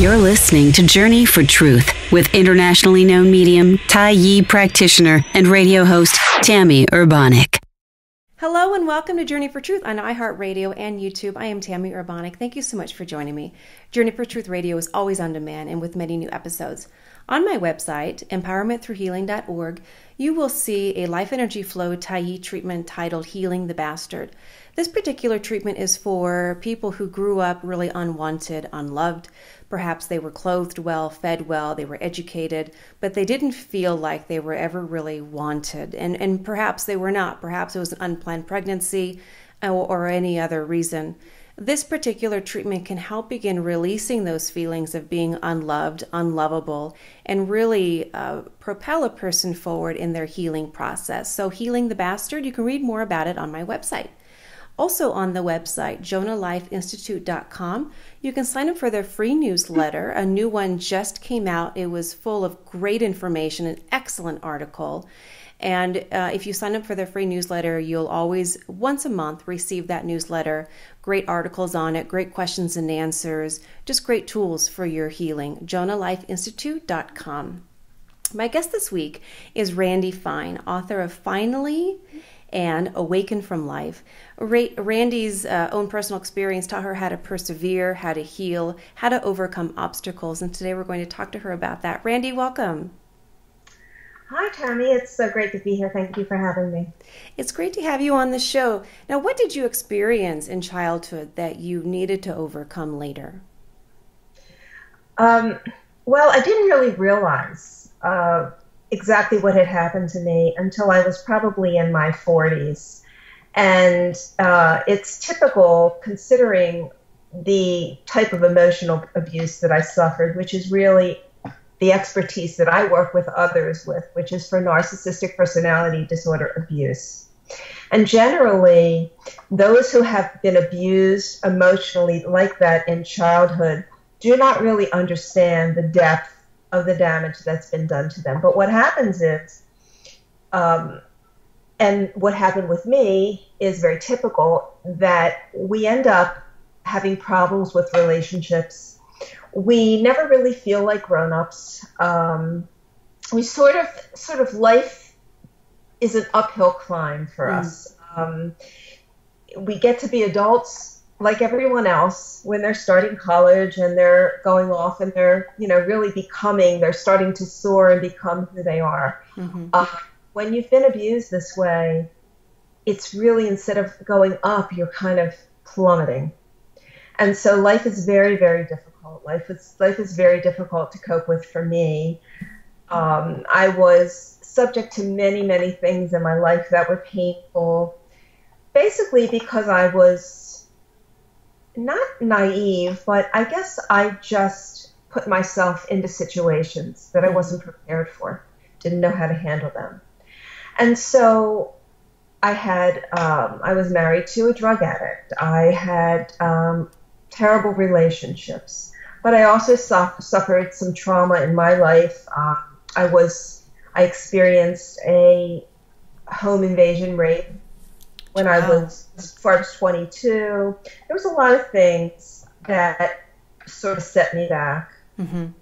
You're listening to Journey for Truth with internationally known medium, Tai Yi practitioner, and radio host Tammy Urbanic. Hello and welcome to Journey for Truth on iHeartRadio and YouTube. I am Tammy Urbanic. Thank you so much for joining me. Journey for Truth Radio is always on demand and with many new episodes. On my website, empowermentthroughhealing.org, you will see a life energy flow Tai Yi treatment titled Healing the Bastard. This particular treatment is for people who grew up really unwanted, unloved. Perhaps they were clothed well, fed well, they were educated, but they didn't feel like they were ever really wanted. And perhaps they were not. Perhaps it was an unplanned pregnancy or any other reason. This particular treatment can help begin releasing those feelings of being unloved, unlovable, and really propel a person forward in their healing process. So Healing the Bastard, you can read more about it on my website. Also on the website, jonalifeinstitute.com, you can sign up for their free newsletter. A new one just came out. It was full of great information, an excellent article. And if you sign up for their free newsletter, you'll always, once a month, receive that newsletter. Great articles on it, great questions and answers, just great tools for your healing. jonalifeinstitute.com. My guest this week is Randi Fine, author of Finally and Awaken from Life. Randi's own personal experience taught her how to persevere, how to heal, how to overcome obstacles, and today we're going to talk to her about that. Randi, welcome. Hi, Tammy. It's so great to be here. Thank you for having me. It's great to have you on the show. Now, what did you experience in childhood that you needed to overcome later? Well, I didn't really realize exactly what had happened to me until I was probably in my 40s. And it's typical considering the type of emotional abuse that I suffered, which is really the expertise that I work with others with, which is for narcissistic personality disorder abuse. And generally, those who have been abused emotionally like that in childhood do not really understand the depth of the damage that's been done to them. But what happens is, and what happened with me is very typical, that we end up having problems with relationships. We never really feel like grown-ups. We sort of life is an uphill climb for us. We get to be adults like everyone else when they're starting college and they're going off and they're, really becoming, they're starting to soar and become who they are. When you've been abused this way, it's really, instead of going up, you're kind of plummeting. And so life is very, very difficult. Life is very difficult to cope with for me. I was subject to many, many things in my life that were painful, basically because I was not naive, but I guess I just put myself into situations that I wasn't prepared for, didn't know how to handle them. And so I was married to a drug addict. I had terrible relationships, but I also suffered some trauma in my life. I experienced a home invasion rape when I was 22. There was a lot of things that sort of set me back. And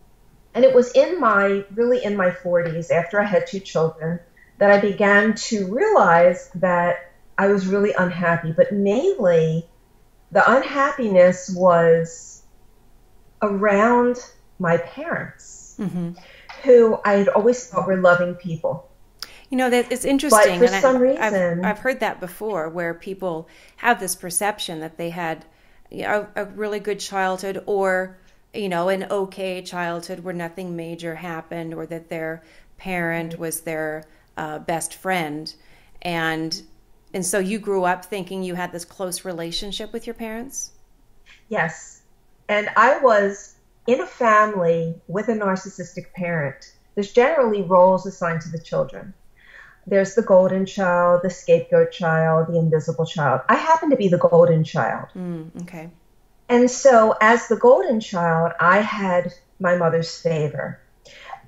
it was really in my 40s, after I had 2 children, that I began to realize that I was really unhappy. But mainly, the unhappiness was around my parents, who I had always thought were loving people. That it's interesting. But for some reason, I've heard that before, where people have this perception that they had a really good childhood, or an okay childhood where nothing major happened, or that their parent was their best friend, and so you grew up thinking you had this close relationship with your parents? Yes. And I was in a family with a narcissistic parent. There's generally roles assigned to the children. There's the golden child, the scapegoat child, the invisible child. I happen to be the golden child. Okay. And so as the golden child, I had my mother's favor.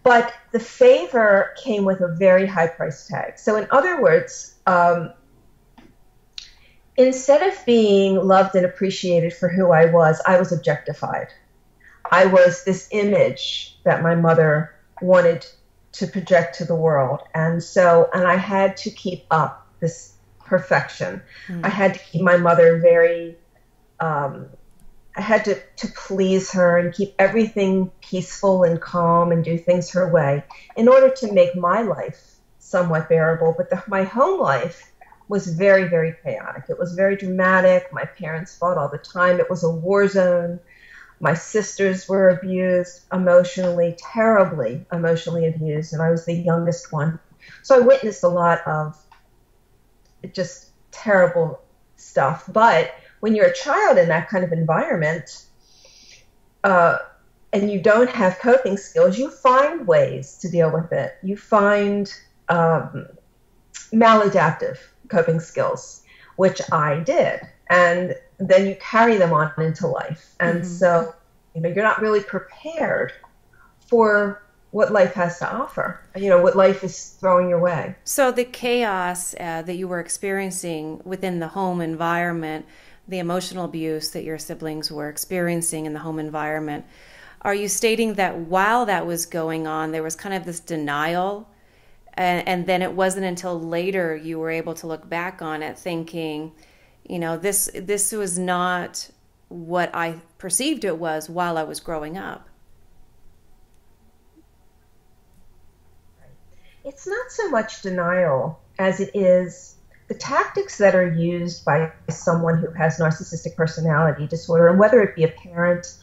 But the favor came with a very high price tag. So in other words, instead of being loved and appreciated for who I was objectified. I was this image that my mother wanted to project to the world. And I had to keep up this perfection. I had to keep my mother very, I had to please her and keep everything peaceful and calm and do things her way in order to make my life somewhat bearable. But my home life was very, very chaotic. It was very dramatic. My parents fought all the time. It was a war zone. My sisters were abused emotionally, terribly emotionally abused, and I was the youngest one. So I witnessed a lot of just terrible stuff. But when you're a child in that kind of environment, and you don't have coping skills, you find ways to deal with it. You find maladaptive coping skills, which I did. And then you carry them on into life. And so, you're not really prepared for what life has to offer, what life is throwing your way. So the chaos that you were experiencing within the home environment, the emotional abuse that your siblings were experiencing in the home environment, are you stating that while that was going on, there was kind of this denial, and then it wasn't until later you were able to look back on it thinking, this was not what I perceived it was while I was growing up? It's not so much denial as it is the tactics that are used by someone who has narcissistic personality disorder, and whether it be a parent,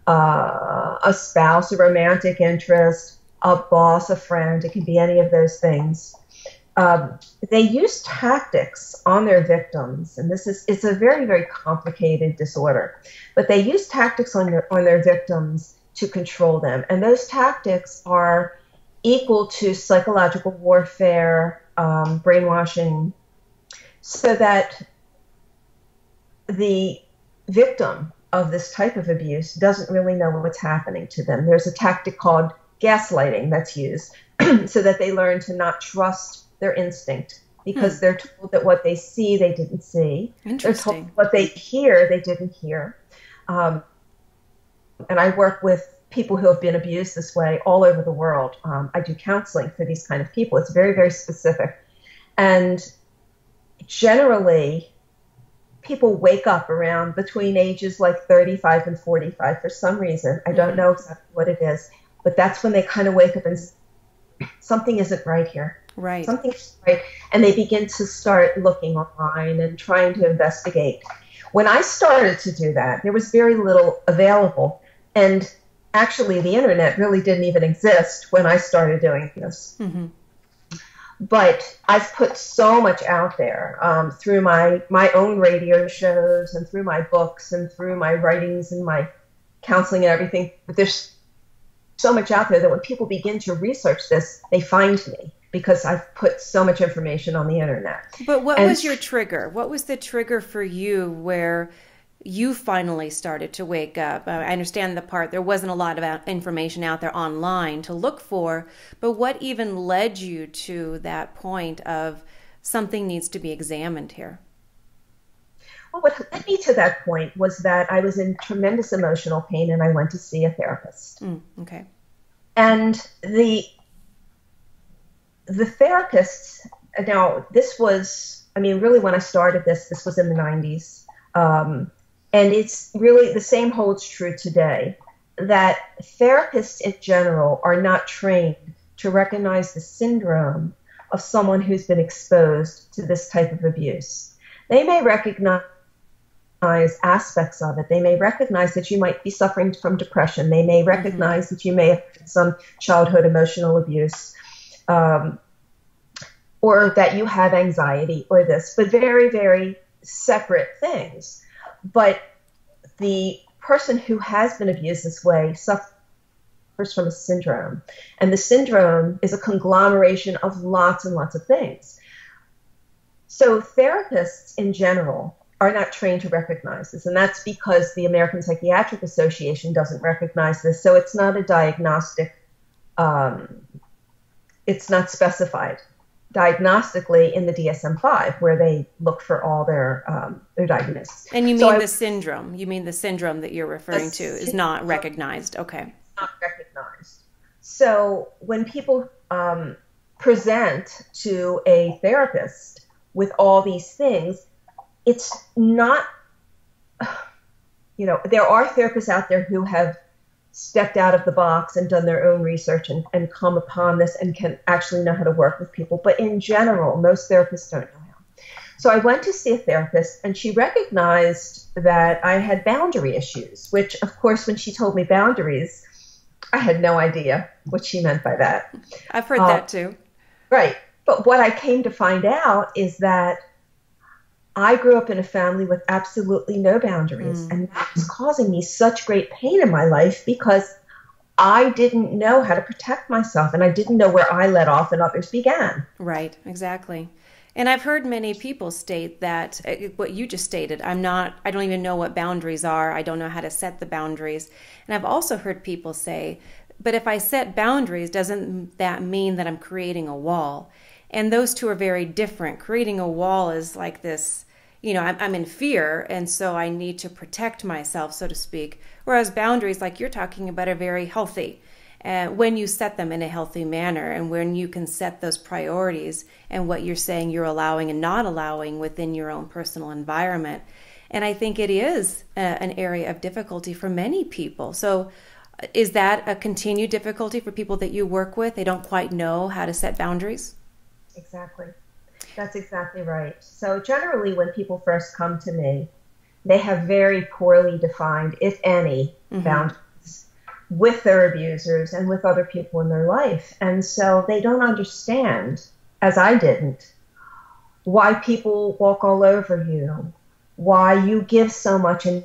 a spouse, a romantic interest, a boss, a friend, it can be any of those things. They use tactics on their victims, and it's a very, very complicated disorder, but they use tactics on their victims to control them. And those tactics are equal to psychological warfare, brainwashing, so that the victim of this type of abuse doesn't really know what's happening to them. There's a tactic called gaslighting that's used so that they learn to not trust their instinct, because they're told that what they see, they didn't see. They're told what they hear, they didn't hear. And I work with people who have been abused this way all over the world. I do counseling for these kind of people. It's very, very specific. And generally, people wake up around between ages like 35 and 45 for some reason. I don't know exactly what it is, but that's when they kind of wake up and something isn't right here. Right. Something isn't right. And they begin to start looking online and trying to investigate. When I started to do that, there was very little available. And actually, the internet really didn't even exist when I started doing this. But I've put so much out there through my own radio shows and through my books and through my writings and my counseling and everything. But there's so much out there that when people begin to research this, they find me because I've put so much information on the internet. But what was your trigger? What was the trigger for you where you finally started to wake up? I understand the part, there wasn't a lot of information out there online to look for, but what even led you to that point of something needs to be examined here? Well, what led me to that point was that I was in tremendous emotional pain and I went to see a therapist. Okay. And the therapist, now this was, really when I started this was in the 90s. And it's really the same holds true today, that therapists in general are not trained to recognize the syndrome of someone who's been exposed to this type of abuse. They may recognize aspects of it. They may recognize that you might be suffering from depression. They may recognize that you may have had some childhood emotional abuse, or that you have anxiety or this, but very, very separate things. But the person who has been abused this way suffers from a syndrome. And the syndrome is a conglomeration of lots and lots of things. So therapists in general are not trained to recognize this. And that's because the American Psychiatric Association doesn't recognize this. So it's not a diagnostic, it's not specified. diagnostically in the DSM-5, where they look for all their diagnoses. And you mean the syndrome? You mean the syndrome that you're referring to is not recognized? Okay. Not recognized. So when people present to a therapist with all these things, it's not, there are therapists out there who have stepped out of the box and done their own research and come upon this and can actually know how to work with people. But in general, most therapists don't know how. So I went to see a therapist, and she recognized that I had boundary issues, which, of course, when she told me boundaries, I had no idea what she meant by that. I've heard that too. Right. But what I came to find out is that I grew up in a family with absolutely no boundaries, and that was causing me such great pain in my life because I didn't know how to protect myself, and I didn't know where I let off and others began. Right, exactly. And I've heard many people state that what you just stated, I don't even know what boundaries are. I don't know how to set the boundaries. And I've also heard people say, but if I set boundaries, doesn't that mean that I'm creating a wall? And those two are very different. Creating a wall is like this, I'm in fear, and so I need to protect myself, so to speak. Whereas boundaries, like you're talking about, are very healthy. When you set them in a healthy manner, and when you can set those priorities and what you're saying you're allowing and not allowing within your own personal environment. And I think it is an area of difficulty for many people. So is that a continued difficulty for people that you work with? They don't quite know how to set boundaries? Exactly. That's exactly right. So generally when people first come to me, they have very poorly defined, if any, boundaries with their abusers and with other people in their life. And so they don't understand, as I didn't, why people walk all over you, why you give so much and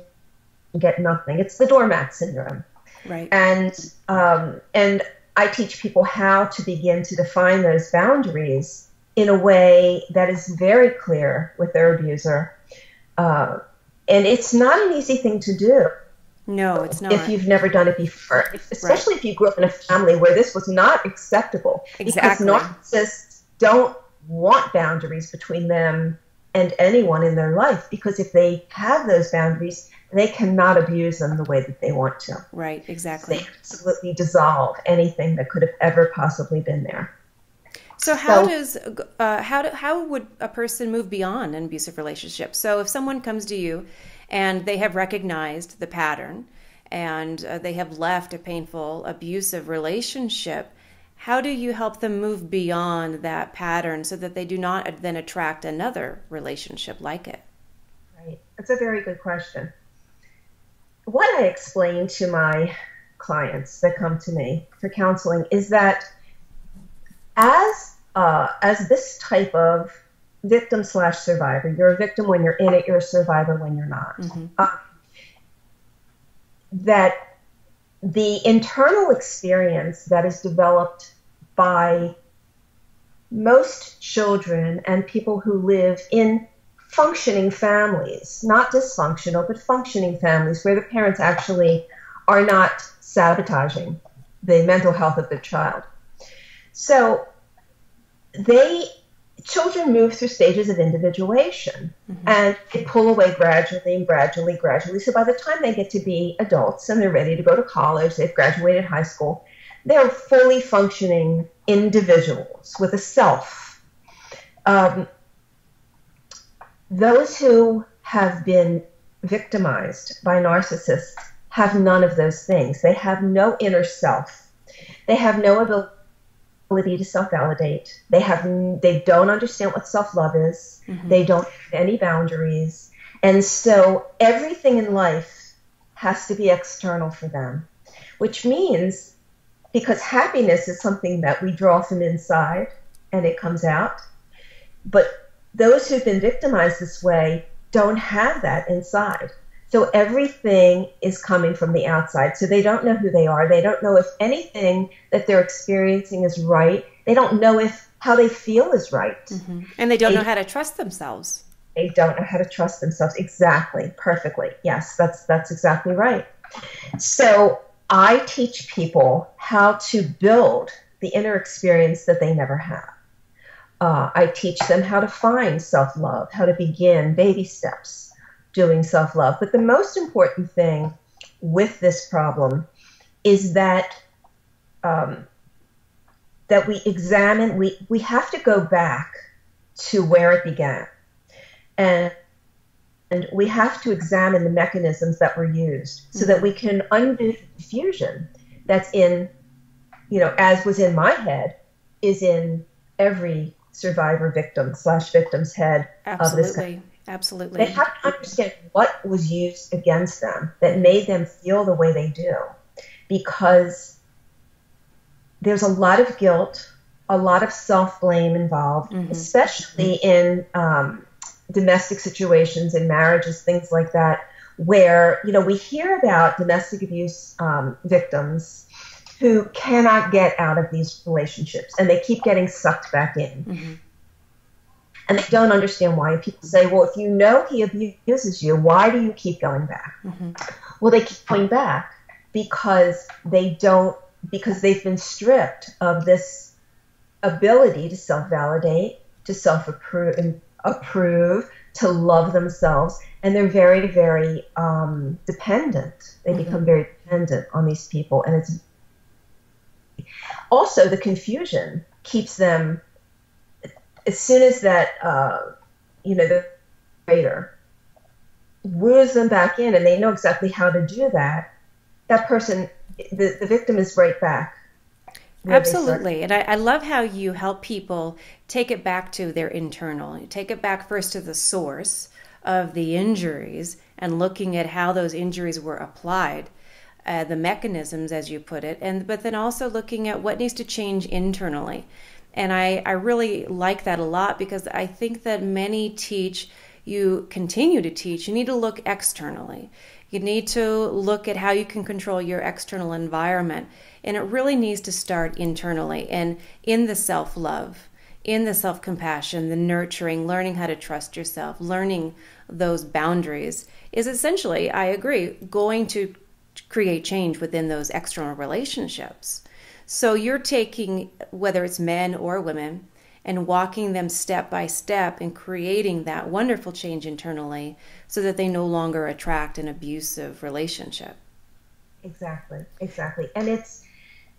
get nothing. It's the doormat syndrome. Right. And I teach people how to begin to define those boundaries in a way that is very clear with their abuser. And it's not an easy thing to do. No, it's not. If you've never done it before, especially if you grew up in a family where this was not acceptable. Exactly. Because narcissists don't want boundaries between them and anyone in their life, because if they have those boundaries, they cannot abuse them the way that they want to. Right, exactly. They absolutely dissolve anything that could have ever possibly been there. So how would a person move beyond an abusive relationship? So if someone comes to you and they have recognized the pattern and they have left a painful abusive relationship, how do you help them move beyond that pattern so that they do not then attract another relationship like it? Right. That's a very good question. What I explain to my clients that come to me for counseling is that as this type of victim/survivor, you're a victim when you're in it, you're a survivor when you're not. That the internal experience that is developed by most children and people who live in functioning families, not dysfunctional, but functioning families where the parents actually are not sabotaging the mental health of their child. So children move through stages of individuation, and they pull away gradually. So by the time they get to be adults and they're ready to go to college, they've graduated high school, they're fully functioning individuals with a self. Those who have been victimized by narcissists have none of those things. They have no inner self. They have no ability to self-validate. They don't understand what self-love is. They don't have any boundaries. And so everything in life has to be external for them, which means, because happiness is something that we draw from inside and it comes out, but those who've been victimized this way don't have that inside. So everything is coming from the outside. So they don't know who they are. They don't know if anything that they're experiencing is right. They don't know if how they feel is right. And they don't know how to trust themselves. They don't know how to trust themselves. Exactly. Perfectly. Yes, that's exactly right. So I teach people how to build the inner experience that they never have. I teach them how to find self-love, how to begin baby steps doing self-love. But the most important thing with this problem is that that we examine, we have to go back to where it began. And we have to examine the mechanisms that were used so that we can undo the confusion that's in, as was in my head, is in every survivor victim's head. Absolutely. Of this kind. Absolutely. They have to understand what was used against them that made them feel the way they do, because there's a lot of guilt, a lot of self-blame involved, especially in domestic situations, in marriages, things like that, where, we hear about domestic abuse victims who cannot get out of these relationships, and they keep getting sucked back in. And they don't understand why. People say, well, if you know he abuses you, why do you keep going back? Well, they keep going back because they've been stripped of this ability to self-validate, to self-approve, to love themselves. And they're very, very dependent. They become very dependent on these people. And it's also the confusion keeps them, as soon as that, the creator woos them back in and they know exactly how to do that, that person, the victim is right back. Absolutely. And I love how you help people take it back to their internal. You take it back first to the source of the injuries and looking at how those injuries were applied, the mechanisms, as you put it, but then also looking at what needs to change internally. And I really like that a lot, because I think that many continue to teach, you need to look externally. You need to look at how you can control your external environment. And it really needs to start internally and in the self-love, in the self-compassion, the nurturing, learning how to trust yourself, learning those boundaries is essentially, I agree, going to create change within those external relationships. So you're taking, whether it's men or women, and walking them step by step and creating that wonderful change internally so that they no longer attract an abusive relationship. Exactly.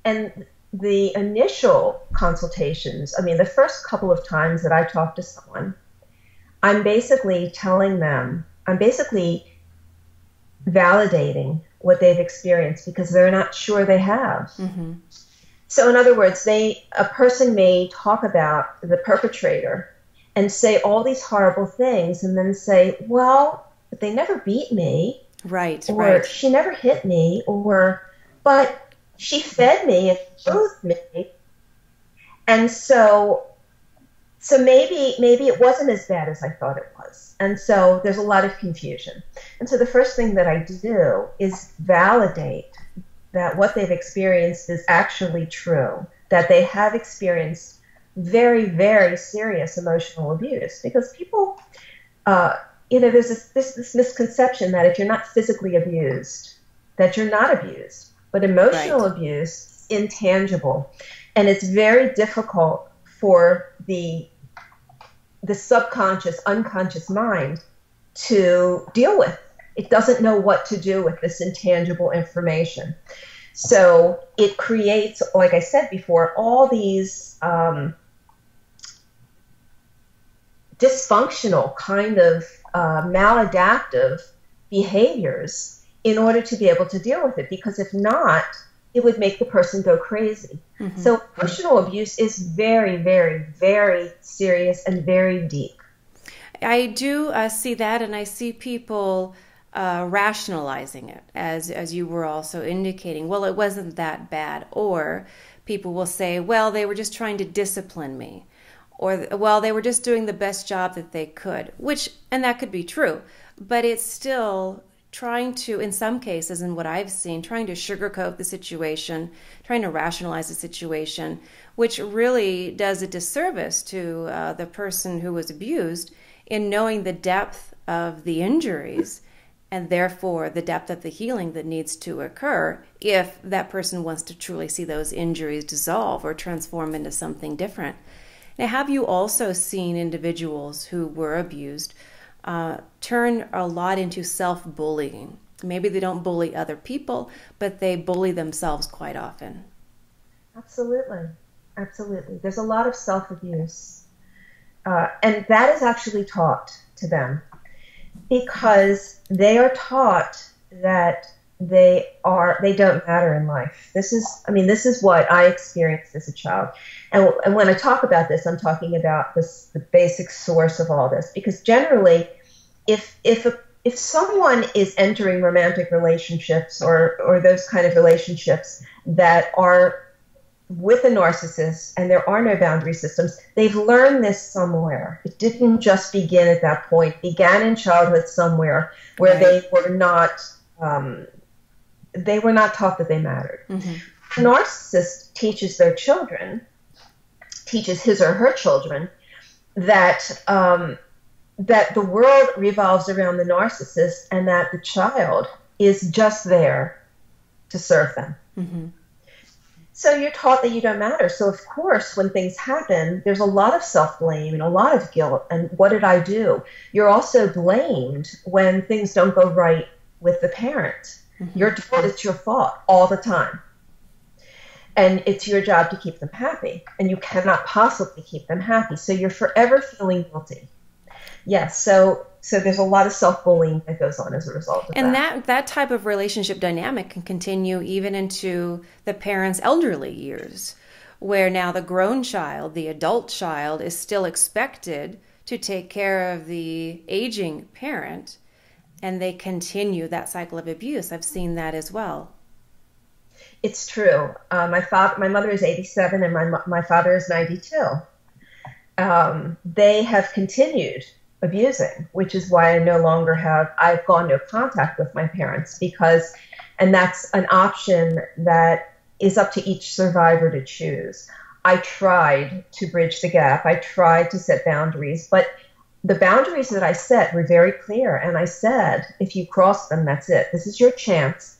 And the initial consultations, the first couple of times that I talk to someone, I'm basically validating what they've experienced, because they're not sure they have. So in other words, a person may talk about the perpetrator and say all these horrible things and then say, well, but they never beat me. Right. Or she never hit me, but she fed me and clothed me. And so maybe it wasn't as bad as I thought it was. And so there's a lot of confusion. And so the first thing that I do is validate that what they've experienced is actually true, that they have experienced very, very serious emotional abuse. Because people, there's this misconception that if you're not physically abused, that you're not abused. But emotional abuse is intangible, and it's very difficult for the subconscious, unconscious mind to deal with. It doesn't know what to do with this intangible information. So it creates, like I said before, all these dysfunctional kind of maladaptive behaviors in order to be able to deal with it. Because if not, it would make the person go crazy. So emotional abuse is very, very, very serious and very deep. I do see that, and I see people rationalizing it, as you were also indicating. Well, it wasn't that bad. Or people will say, well, they were just trying to discipline me. Or, well, they were just doing the best job that they could, and that could be true. But it's still trying to, in some cases, and what I've seen, trying to sugarcoat the situation, trying to rationalize the situation, which really does a disservice to the person who was abused in knowing the depth of the injuries and therefore the depth of the healing that needs to occur if that person wants to truly see those injuries dissolve or transform into something different. Now, have you also seen individuals who were abused turn a lot into self-bullying? Maybe they don't bully other people, but they bully themselves quite often. Absolutely. Absolutely. There's a lot of self-abuse. And that is actually taught to them because they are taught that they don't matter in life. This is what I experienced as a child. And when I talk about this, I'm talking about the basic source of all this, because generally if someone is entering romantic relationships or those kind of relationships that are with a narcissist and there are no boundary systems, they've learned this somewhere. It didn't just begin at that point. It began in childhood somewhere where Right. they were not taught that they mattered. Mm-hmm. A narcissist teaches his or her children that that the world revolves around the narcissist and that the child is just there to serve them. Mm-hmm. So you're taught that you don't matter. So of course, when things happen, there's a lot of self-blame and a lot of guilt. And what did I do? You're also blamed when things don't go right with the parent. Mm-hmm. You're told it's your fault all the time. And it's your job to keep them happy. And you cannot possibly keep them happy. So you're forever feeling guilty. Yes, so there's a lot of self-bullying that goes on as a result of that. And that type of relationship dynamic can continue even into the parent's elderly years, where now the grown child, the adult child, is still expected to take care of the aging parent, and they continue that cycle of abuse. I've seen that as well. It's true. My mother is 87 and my father is 92. They have continued abusing, which is why I've gone no contact with my parents and that's an option that is up to each survivor to choose. I tried to bridge the gap. I tried to set boundaries, but the boundaries that I set were very clear. And I said, if you cross them, that's it. This is your chance.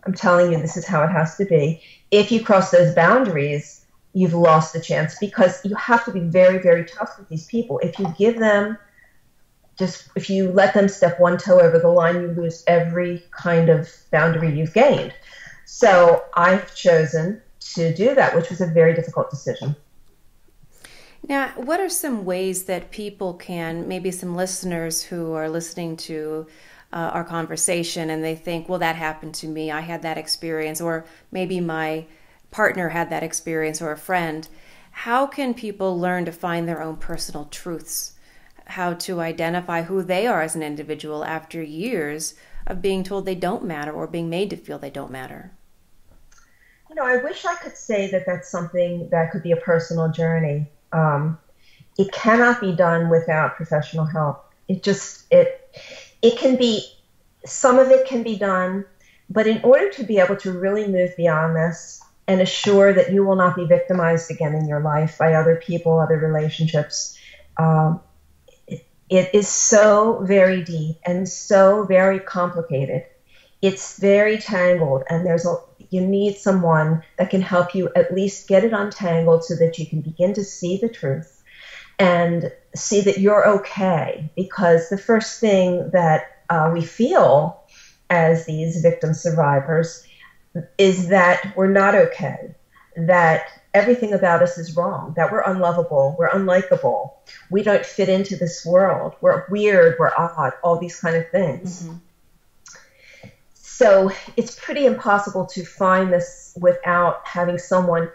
I'm telling you, this is how it has to be. If you cross those boundaries, you've lost the chance, because you have to be very, very tough with these people. If you let them step one toe over the line, you lose every kind of boundary you've gained. So I've chosen to do that, which was a very difficult decision. Now, what are some ways that people can, maybe some listeners who are listening to our conversation and they think, well, that happened to me, I had that experience, or maybe my partner had that experience, or a friend. How can people learn to find their own personal truths? How to identify who they are as an individual after years of being told they don't matter or being made to feel they don't matter? I wish I could say that that's something that could be a personal journey. It cannot be done without professional help. It can be, some of it can be done, but in order to be able to really move beyond this and assure that you will not be victimized again in your life by other people, other relationships, it is so very deep and so very complicated. It's very tangled, and you need someone that can help you at least get it untangled so that you can begin to see the truth and see that you're okay. Because the first thing that we feel as these victim survivors is that we're not okay, that everything about us is wrong, that we're unlovable, we're unlikable, we don't fit into this world, we're weird, we're odd, all these kind of things. Mm-hmm. So it's pretty impossible to find this without having someone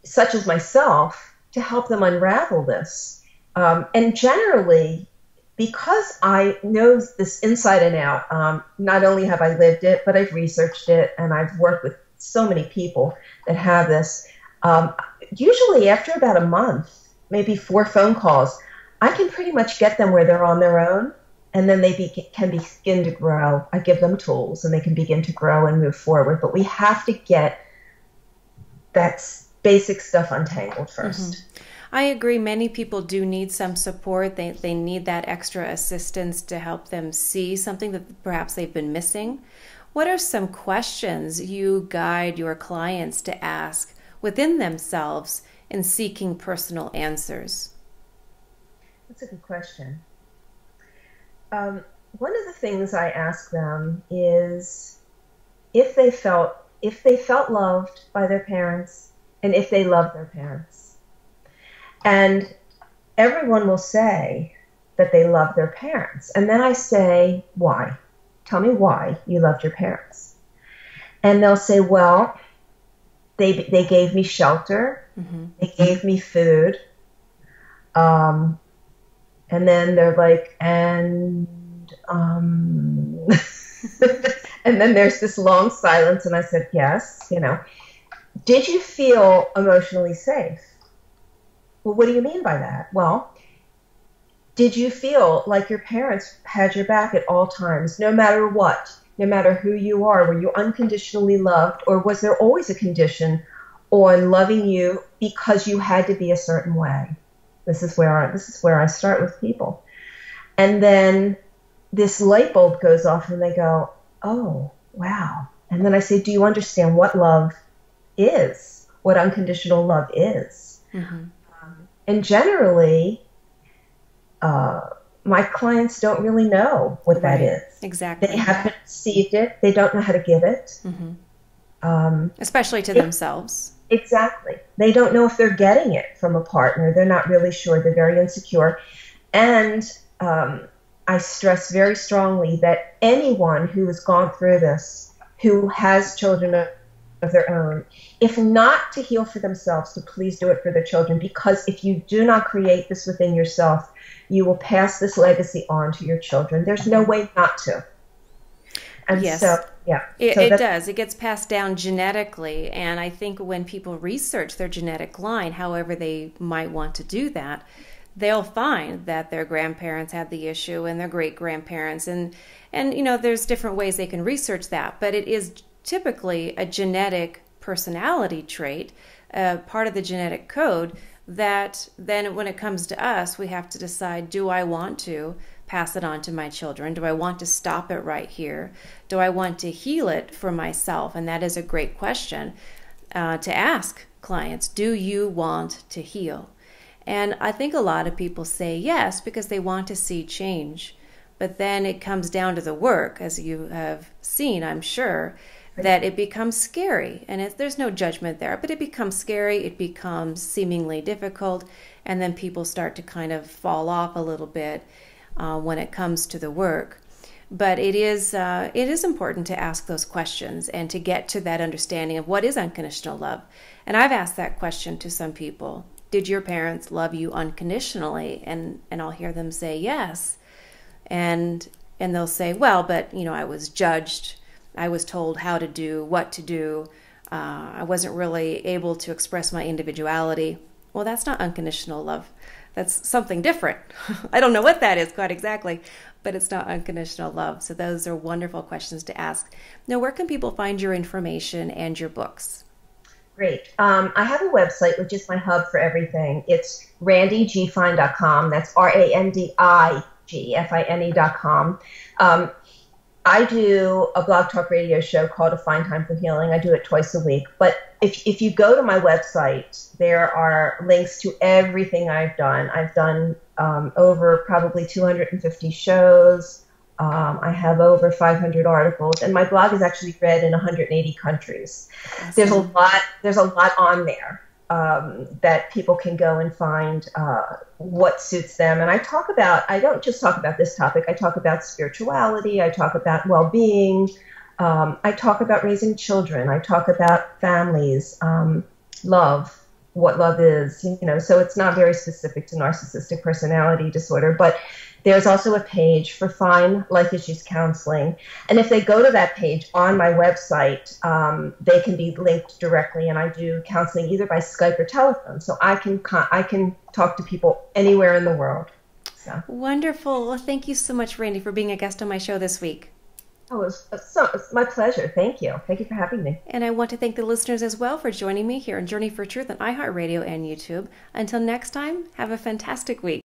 such as myself to help them unravel this. And generally, because I know this inside and out, not only have I lived it, but I've researched it, and I've worked with so many people that have this. Usually after about a month, maybe 4 phone calls, I can pretty much get them where they're on their own, and then they can begin to grow. I give them tools, and they can begin to grow and move forward. But we have to get that basic stuff untangled first. Mm-hmm. I agree. Many people do need some support. They need that extra assistance to help them see something that perhaps they've been missing. What are some questions you guide your clients to ask within themselves and seeking personal answers? That's a good question. One of the things I ask them is if they felt loved by their parents and if they love their parents. And everyone will say that they love their parents. And then I say, why? Tell me why you loved your parents. And they'll say, well, they gave me shelter. Mm-hmm. They gave me food. And then they're like, and and then there's this long silence. And I said, yes, did you feel emotionally safe? Well, what do you mean by that? Well, did you feel like your parents had your back at all times, no matter what, no matter who you are? Were you unconditionally loved, or was there always a condition on loving you because you had to be a certain way? This is where I start with people. And then this light bulb goes off and they go, oh, wow. And then I say, do you understand what love is, what unconditional love is? Mm-hmm. And generally, my clients don't really know what that is. Exactly. They haven't received it. They don't know how to give it. Mm-hmm. Especially to themselves. Exactly. They don't know if they're getting it from a partner. They're not really sure. They're very insecure. And I stress very strongly that anyone who has gone through this, who has children of their own, if not to heal for themselves, to please do it for their children, because if you do not create this within yourself, you will pass this legacy on to your children. There's no way not to. And yes. So, yeah. It does. It gets passed down genetically. And I think when people research their genetic line, however they might want to do that, they'll find that their grandparents had the issue and their great-grandparents. And there's different ways they can research that. But it is typically a genetic personality trait, part of the genetic code, that then when it comes to us, we have to decide, do I want to pass it on to my children? Do I want to stop it right here? Do I want to heal it for myself? And that is a great question to ask clients. Do you want to heal? And I think a lot of people say yes because they want to see change. But then it comes down to the work, as you have seen, I'm sure, that it becomes scary. And there's no judgment there, but it becomes scary. It becomes seemingly difficult. And then people start to kind of fall off a little bit when it comes to the work. But it is important to ask those questions and to get to that understanding of what is unconditional love. And I've asked that question to some people. Did your parents love you unconditionally? And I'll hear them say yes. And they'll say, well, but I was judged. I was told how to do, what to do. I wasn't really able to express my individuality. Well, that's not unconditional love. That's something different. I don't know what that is quite exactly, but it's not unconditional love. So those are wonderful questions to ask. Now, where can people find your information and your books? Great. I have a website, which is my hub for everything. It's randigfine.com. That's RANDIGFINE.com. I do a blog talk radio show called A Fine Time for Healing. I do it twice a week. But if you go to my website, there are links to everything I've done. I've done over probably 250 shows. I have over 500 articles, and my blog is actually read in 180 countries. Awesome. There's a lot on there that people can go and find what suits them. And I don't just talk about this topic. I talk about spirituality. I talk about well-being. I talk about raising children. I talk about families, love, what love is, so it's not very specific to narcissistic personality disorder, but there's also a page for Fine Life Issues Counseling. And if they go to that page on my website, they can be linked directly. And I do counseling either by Skype or telephone. So I can talk to people anywhere in the world. So. Wonderful. Well, thank you so much, Randi, for being a guest on my show this week. Oh, it's my pleasure. Thank you. Thank you for having me. And I want to thank the listeners as well for joining me here on Journey for Truth on iHeartRadio and YouTube. Until next time, have a fantastic week.